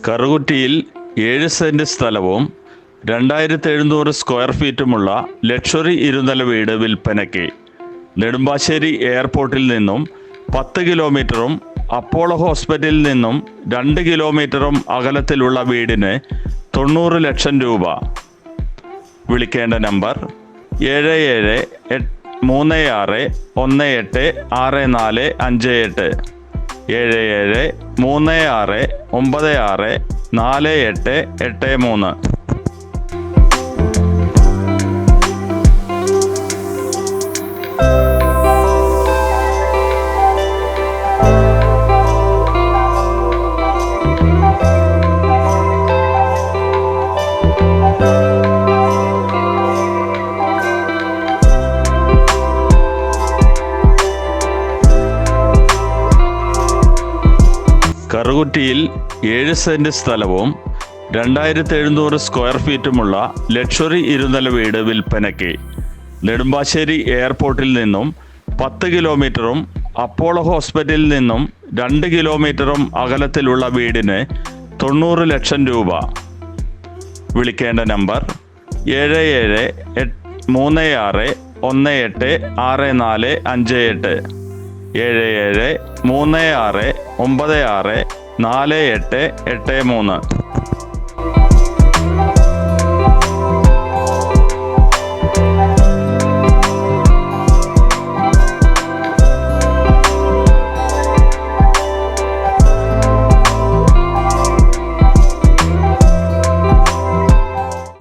കറുകുറ്റിയിൽ 7 saint സ്ഥലവും 2700 square ഫീറ്റുമുള്ള luxury ഇരുനില വീട് വിൽപ്പനയ്ക്ക്. നെടുമ്പാശ്ശേരി എയർപോർട്ടിൽ നിന്നും 10 കിലോമീറ്ററും അപ്പോളോ ഹോസ്പിറ്റലിൽ നിന്നും 2 കിലോമീറ്ററും അകലത്തിലുള്ള വീടിന് 90 ലക്ഷം രൂപ. വിളിക്കേണ്ട നമ്പർ 7736186458 7736964883. കറുകുറ്റിയിൽ 7 സെന്റ് സ്ഥലവും 2700 സ്ക്വയർ ഫീറ്റുമുള്ള ലക്ഷറി ഇരുനില വീട് വിൽപ്പനയ്ക്ക്. നെടുമ്പാശ്ശേരി എയർപോർട്ടിൽ നിന്നും 10 കിലോമീറ്ററും അപ്പോളോ ഹോസ്പിറ്റലിൽ നിന്നും 2 കിലോമീറ്ററും അകലത്തിലുള്ള വീടിന് 90 ലക്ഷം രൂപ. വിളിക്കേണ്ട നമ്പർ 7736186458 7736964883.